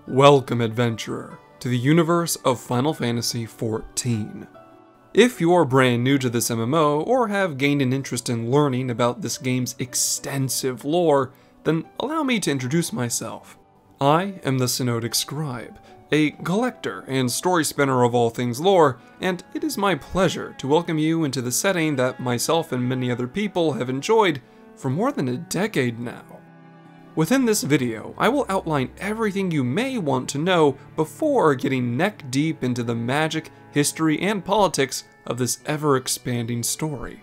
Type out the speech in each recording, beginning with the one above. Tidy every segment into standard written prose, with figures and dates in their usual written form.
Welcome, adventurer, to the universe of Final Fantasy XIV. If you're brand new to this MMO, or have gained an interest in learning about this game's extensive lore, then allow me to introduce myself. I am the Synodic Scribe, a collector and story spinner of all things lore, and it is my pleasure to welcome you into the setting that myself and many other people have enjoyed for more than a decade now. Within this video, I will outline everything you may want to know before getting neck deep into the magic, history, and politics of this ever-expanding story.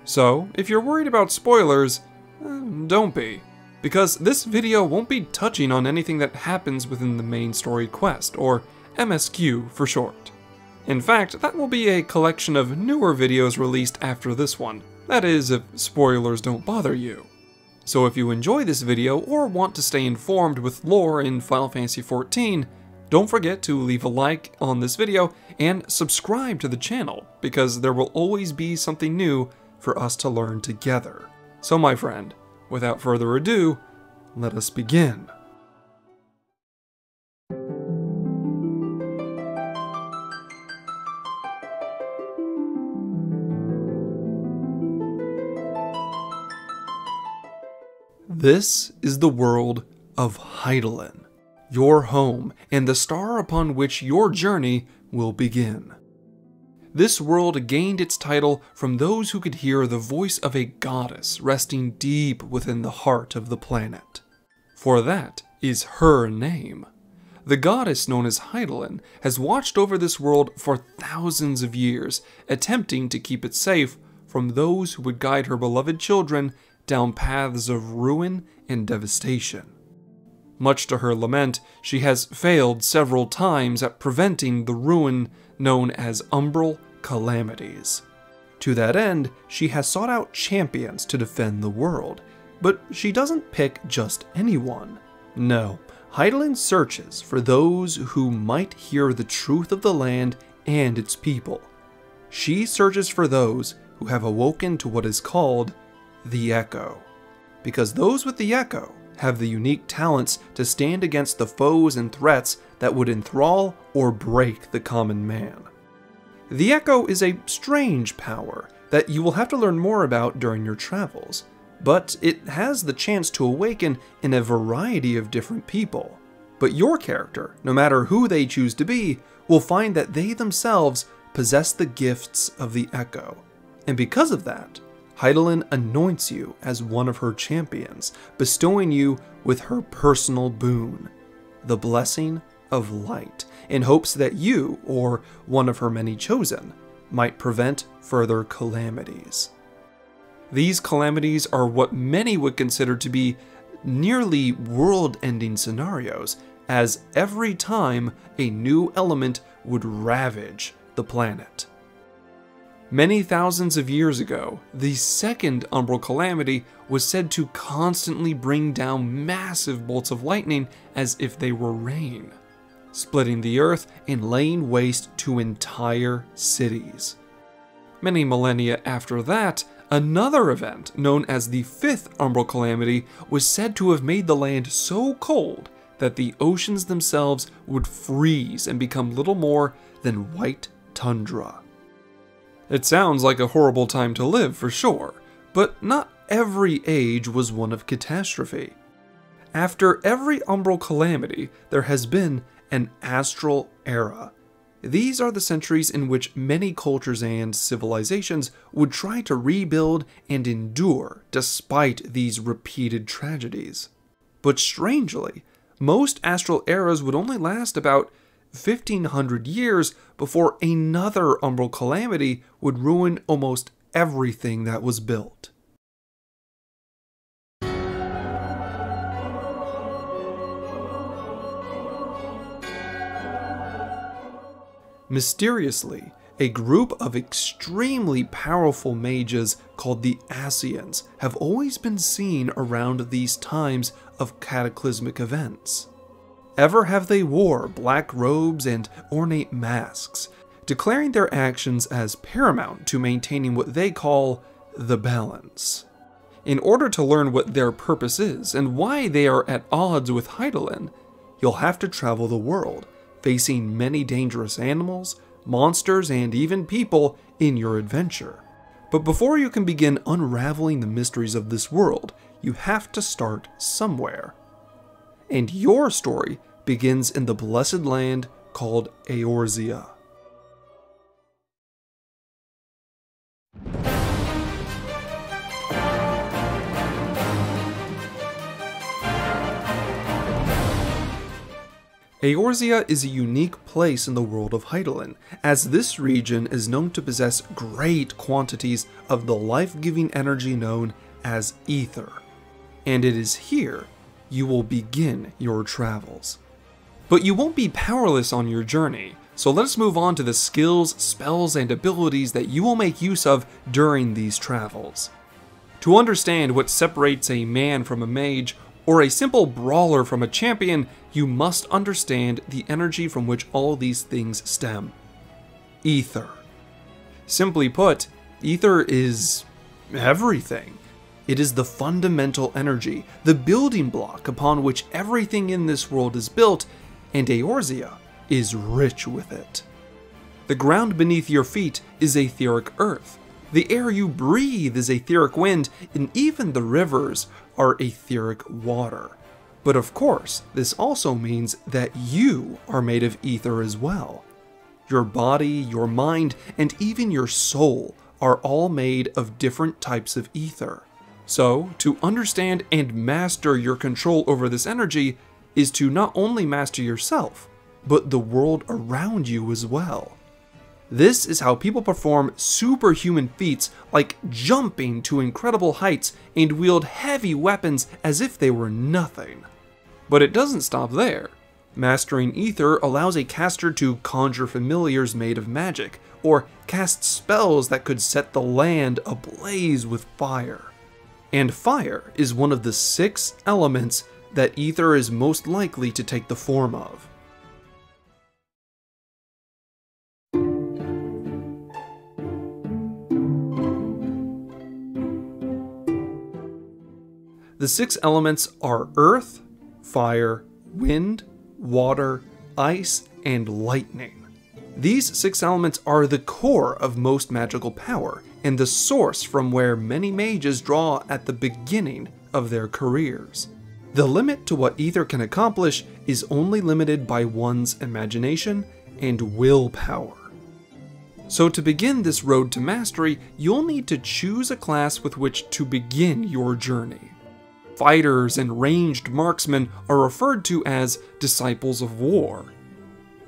So, if you're worried about spoilers, don't be, because this video won't be touching on anything that happens within the main story quest, or MSQ for short. In fact, that will be a collection of newer videos released after this one, that is, if spoilers don't bother you. So if you enjoy this video or want to stay informed with lore in Final Fantasy XIV, don't forget to leave a like on this video and subscribe to the channel, because there will always be something new for us to learn together. So my friend, without further ado, let us begin. This is the world of Hydaelyn, your home and the star upon which your journey will begin. This world gained its title from those who could hear the voice of a goddess resting deep within the heart of the planet. For that is her name. The goddess known as Hydaelyn has watched over this world for thousands of years, attempting to keep it safe from those who would guide her beloved children down paths of ruin and devastation. Much to her lament, she has failed several times at preventing the ruin known as umbral calamities. To that end, she has sought out champions to defend the world, but she doesn't pick just anyone. No, Hydaelyn searches for those who might hear the truth of the land and its people. She searches for those who have awoken to what is called the Echo, because those with the Echo have the unique talents to stand against the foes and threats that would enthrall or break the common man. The Echo is a strange power that you will have to learn more about during your travels, but it has the chance to awaken in a variety of different people. But your character, no matter who they choose to be, will find that they themselves possess the gifts of the Echo, and because of that, Hydaelyn anoints you as one of her champions, bestowing you with her personal boon, the Blessing of Light, in hopes that you, or one of her many chosen, might prevent further calamities. These calamities are what many would consider to be nearly world-ending scenarios, as every time a new element would ravage the planet. Many thousands of years ago, the second umbral calamity was said to constantly bring down massive bolts of lightning as if they were rain, splitting the earth and laying waste to entire cities. Many millennia after that, another event known as the fifth umbral calamity was said to have made the land so cold that the oceans themselves would freeze and become little more than white tundra. It sounds like a horrible time to live for sure, but not every age was one of catastrophe. After every umbral calamity, there has been an astral era. These are the centuries in which many cultures and civilizations would try to rebuild and endure despite these repeated tragedies. But strangely, most astral eras would only last about 1,500 years before another umbral calamity would ruin almost everything that was built. Mysteriously, a group of extremely powerful mages called the Ascians have always been seen around these times of cataclysmic events. Ever have they wore black robes and ornate masks, declaring their actions as paramount to maintaining what they call the balance. In order to learn what their purpose is and why they are at odds with Hydaelyn, you'll have to travel the world, facing many dangerous animals, monsters, and even people in your adventure. But before you can begin unraveling the mysteries of this world, you have to start somewhere. And your story begins in the blessed land called Eorzea. Eorzea is a unique place in the world of Hydaelyn, as this region is known to possess great quantities of the life-giving energy known as ether. And it is here you will begin your travels. But you won't be powerless on your journey, so let's move on to the skills, spells, and abilities that you will make use of during these travels. To understand what separates a man from a mage, or a simple brawler from a champion, you must understand the energy from which all these things stem. Ether. Simply put, ether is everything. It is the fundamental energy, the building block upon which everything in this world is built, and Eorzea is rich with it. The ground beneath your feet is etheric earth. The air you breathe is etheric wind, and even the rivers are etheric water. But of course, this also means that you are made of ether as well. Your body, your mind, and even your soul are all made of different types of ether. So, to understand and master your control over this energy is to not only master yourself, but the world around you as well. This is how people perform superhuman feats like jumping to incredible heights and wield heavy weapons as if they were nothing. But it doesn't stop there. Mastering ether allows a caster to conjure familiars made of magic, or cast spells that could set the land ablaze with fire. And fire is one of the 6 elements that ether is most likely to take the form of. The 6 elements are earth, fire, wind, water, ice, and lightning. These 6 elements are the core of most magical power, and the source from where many mages draw at the beginning of their careers. The limit to what ether can accomplish is only limited by one's imagination and willpower. So to begin this road to mastery, you'll need to choose a class with which to begin your journey. Fighters and ranged marksmen are referred to as disciples of war.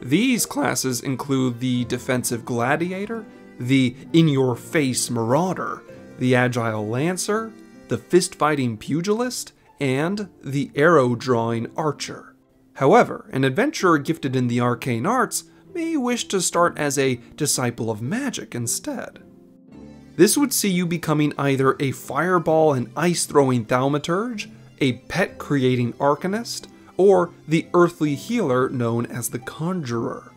These classes include the defensive gladiator, the in-your-face marauder, the agile lancer, the fist-fighting pugilist, and the arrow-drawing archer. However, an adventurer gifted in the arcane arts may wish to start as a disciple of magic instead. This would see you becoming either a fireball and ice-throwing thaumaturge, a pet-creating arcanist, or the earthly healer known as the conjurer.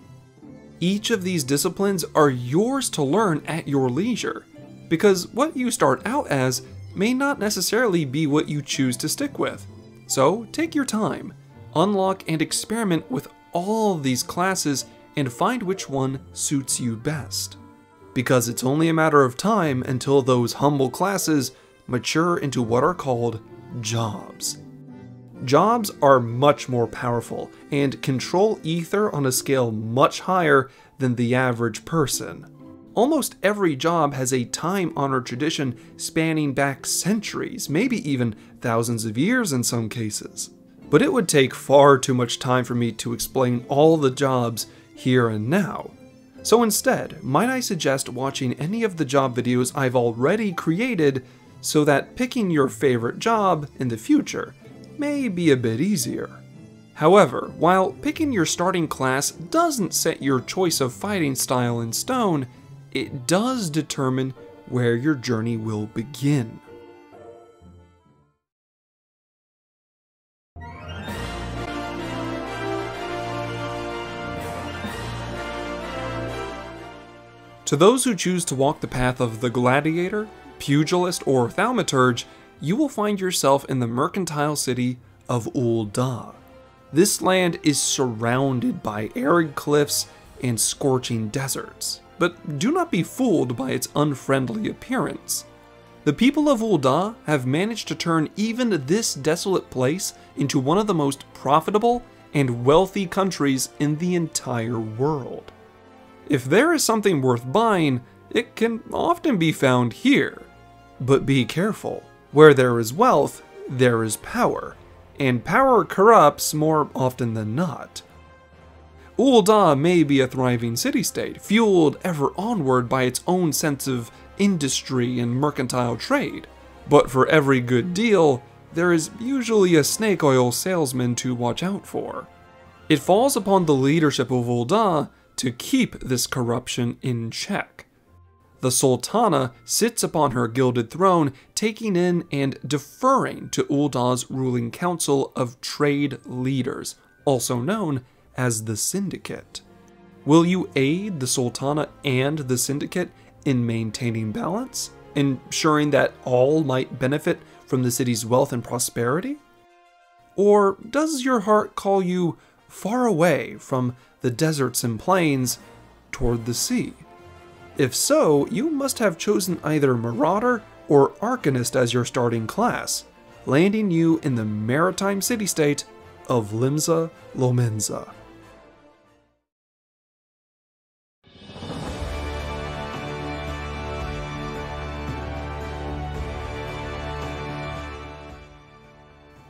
Each of these disciplines are yours to learn at your leisure, because what you start out as may not necessarily be what you choose to stick with. So take your time, unlock and experiment with all these classes, and find which one suits you best. Because it's only a matter of time until those humble classes mature into what are called jobs. Jobs are much more powerful and control ether on a scale much higher than the average person. Almost every job has a time-honored tradition spanning back centuries, maybe even thousands of years in some cases. But it would take far too much time for me to explain all the jobs here and now. So instead, might I suggest watching any of the job videos I've already created so that picking your favorite job in the future may be a bit easier. However, while picking your starting class doesn't set your choice of fighting style in stone, it does determine where your journey will begin. To those who choose to walk the path of the gladiator, pugilist, or thaumaturge, you will find yourself in the mercantile city of Ul'dah. This land is surrounded by arid cliffs and scorching deserts, but do not be fooled by its unfriendly appearance. The people of Ul'dah have managed to turn even this desolate place into one of the most profitable and wealthy countries in the entire world. If there is something worth buying, it can often be found here. But be careful, where there is wealth, there is power, and power corrupts more often than not. Ul'dah may be a thriving city-state, fueled ever onward by its own sense of industry and mercantile trade, but for every good deal, there is usually a snake oil salesman to watch out for. It falls upon the leadership of Ul'dah to keep this corruption in check. The Sultana sits upon her gilded throne, taking in and deferring to Ul'dah's ruling council of trade leaders, also known as the Syndicate. Will you aid the Sultana and the Syndicate in maintaining balance, ensuring that all might benefit from the city's wealth and prosperity? Or does your heart call you far away from the deserts and plains toward the sea? If so, you must have chosen either Marauder or Arcanist as your starting class, landing you in the maritime city-state of Limsa Lominsa.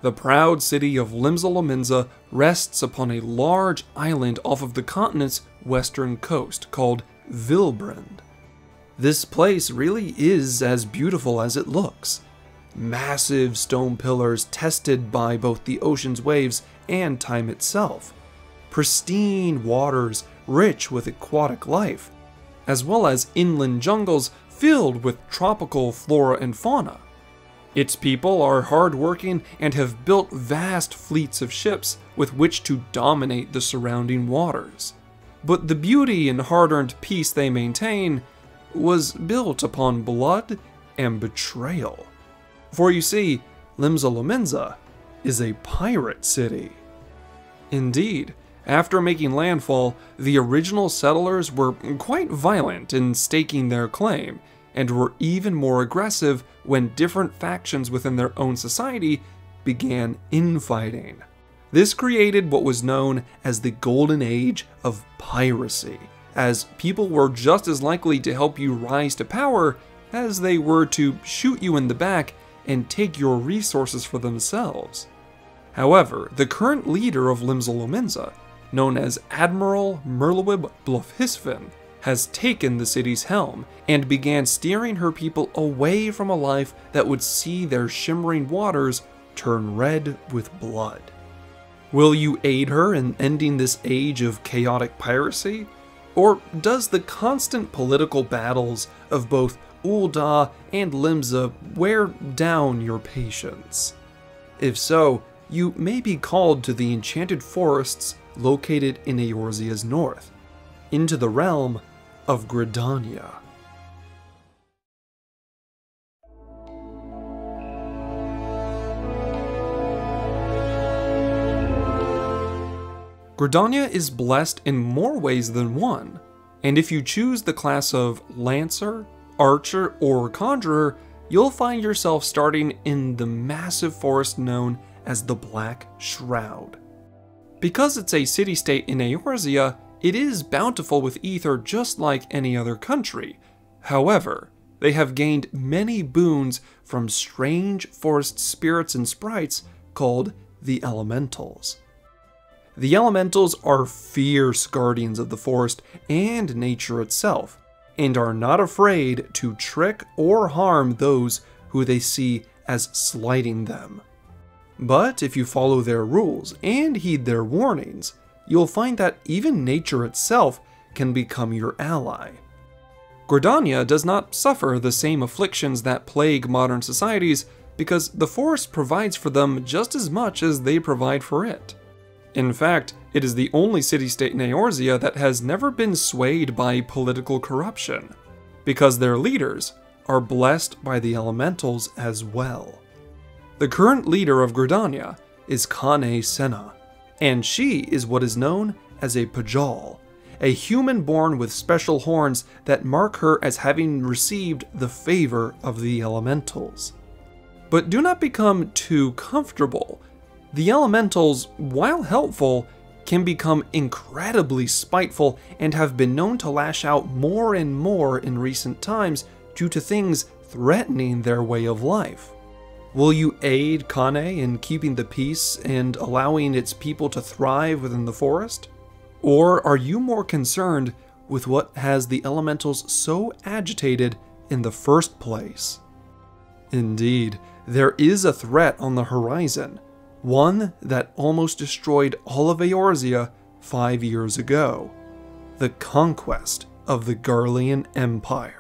The proud city of Limsa Lominsa rests upon a large island off of the continent's western coast called Vilbrand. This place really is as beautiful as it looks. Massive stone pillars tested by both the ocean's waves and time itself. Pristine waters rich with aquatic life, as well as inland jungles filled with tropical flora and fauna. Its people are hardworking and have built vast fleets of ships with which to dominate the surrounding waters. But the beauty and hard-earned peace they maintain was built upon blood and betrayal. For you see, Limsa Lominsa is a pirate city. Indeed, after making landfall, the original settlers were quite violent in staking their claim, and were even more aggressive when different factions within their own society began infighting. This created what was known as the Golden Age of Piracy, as people were just as likely to help you rise to power as they were to shoot you in the back and take your resources for themselves. However, the current leader of Limsa Lominsa, known as Admiral Merlwib Blufhisfin, has taken the city's helm and began steering her people away from a life that would see their shimmering waters turn red with blood. Will you aid her in ending this age of chaotic piracy? Or does the constant political battles of both Ul'dah and Limsa wear down your patience? If so, you may be called to the enchanted forests located in Eorzea's north, into the realm of Gridania. Gridania is blessed in more ways than one, and if you choose the class of Lancer, Archer, or Conjurer, you'll find yourself starting in the massive forest known as the Black Shroud. Because it's a city-state in Eorzea, it is bountiful with ether just like any other country. However, they have gained many boons from strange forest spirits and sprites called the Elementals. The Elementals are fierce guardians of the forest and nature itself, and are not afraid to trick or harm those who they see as slighting them. But if you follow their rules and heed their warnings, you'll find that even nature itself can become your ally. Gridania does not suffer the same afflictions that plague modern societies because the forest provides for them just as much as they provide for it. In fact, it is the only city-state in Eorzea that has never been swayed by political corruption, because their leaders are blessed by the elementals as well. The current leader of Gridania is Kane Senna, and she is what is known as a Pajal, a human born with special horns that mark her as having received the favor of the elementals. But do not become too comfortable. The elementals, while helpful, can become incredibly spiteful and have been known to lash out more and more in recent times due to things threatening their way of life. Will you aid Kane in keeping the peace and allowing its people to thrive within the forest? Or are you more concerned with what has the elementals so agitated in the first place? Indeed, there is a threat on the horizon, one that almost destroyed all of Eorzea 5 years ago: the conquest of the Garlean Empire.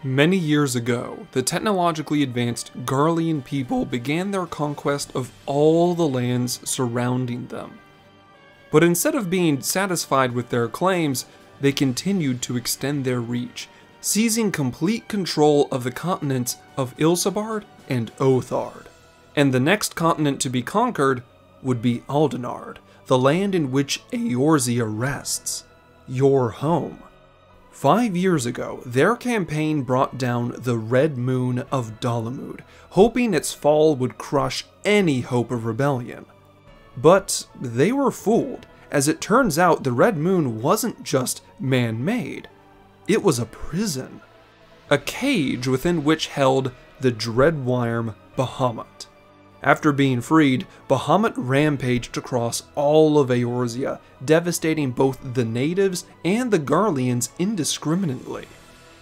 Many years ago, the technologically advanced Garlean people began their conquest of all the lands surrounding them. But instead of being satisfied with their claims, they continued to extend their reach, seizing complete control of the continents of Ilsabard and Othard. And the next continent to be conquered would be Aldenard, the land in which Eorzea rests, your home. 5 years ago, their campaign brought down the Red Moon of Dalamud, hoping its fall would crush any hope of rebellion. But they were fooled, as it turns out the Red Moon wasn't just man-made. It was a prison. A cage within which held the Dreadwyrm Bahamut. After being freed, Bahamut rampaged across all of Eorzea, devastating both the natives and the Garleans indiscriminately.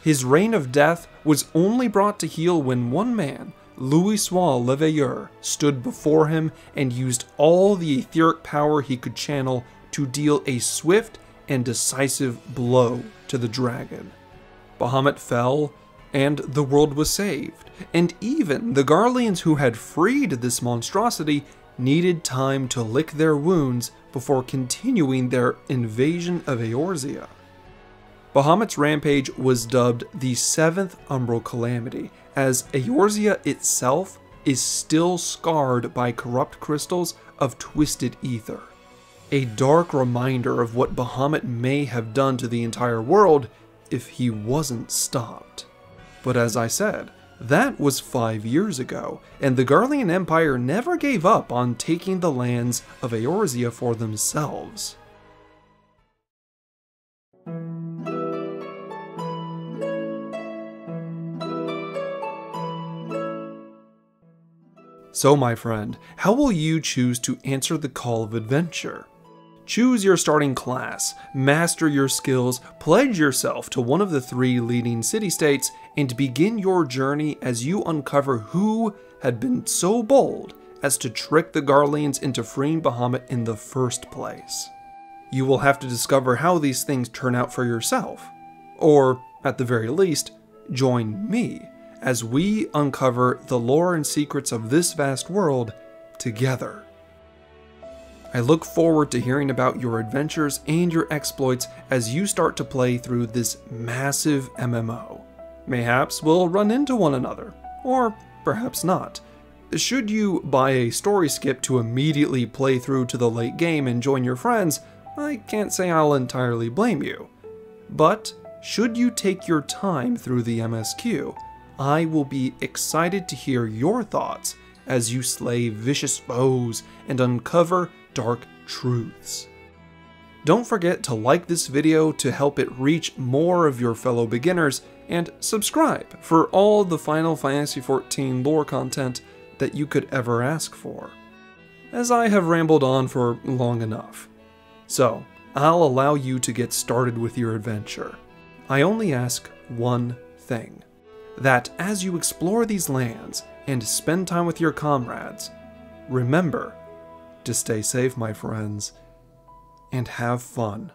His reign of death was only brought to heel when one man, Louisoix Le Veilleur, stood before him and used all the etheric power he could channel to deal a swift and decisive blow to the dragon. Bahamut fell, and the world was saved, and even the Garleans who had freed this monstrosity needed time to lick their wounds before continuing their invasion of Eorzea. Bahamut's rampage was dubbed the 7th Umbral Calamity, as Eorzea itself is still scarred by corrupt crystals of twisted ether. A dark reminder of what Bahamut may have done to the entire world if he wasn't stopped. But as I said, that was 5 years ago, and the Garlean Empire never gave up on taking the lands of Eorzea for themselves. So my friend, how will you choose to answer the call of adventure? Choose your starting class, master your skills, pledge yourself to one of the 3 leading city-states, and begin your journey as you uncover who had been so bold as to trick the Garleans into freeing Bahamut in the first place. You will have to discover how these things turn out for yourself, or, at the very least, join me as we uncover the lore and secrets of this vast world together. I look forward to hearing about your adventures and your exploits as you start to play through this massive MMO. Mayhaps we'll run into one another, or perhaps not. Should you buy a story skip to immediately play through to the late game and join your friends, I can't say I'll entirely blame you. But should you take your time through the MSQ, I will be excited to hear your thoughts as you slay vicious foes and uncover dark truths. Don't forget to like this video to help it reach more of your fellow beginners, and subscribe for all the Final Fantasy XIV lore content that you could ever ask for, as I have rambled on for long enough. So, I'll allow you to get started with your adventure. I only ask one thing: that as you explore these lands and spend time with your comrades, remember to stay safe, my friends, and have fun.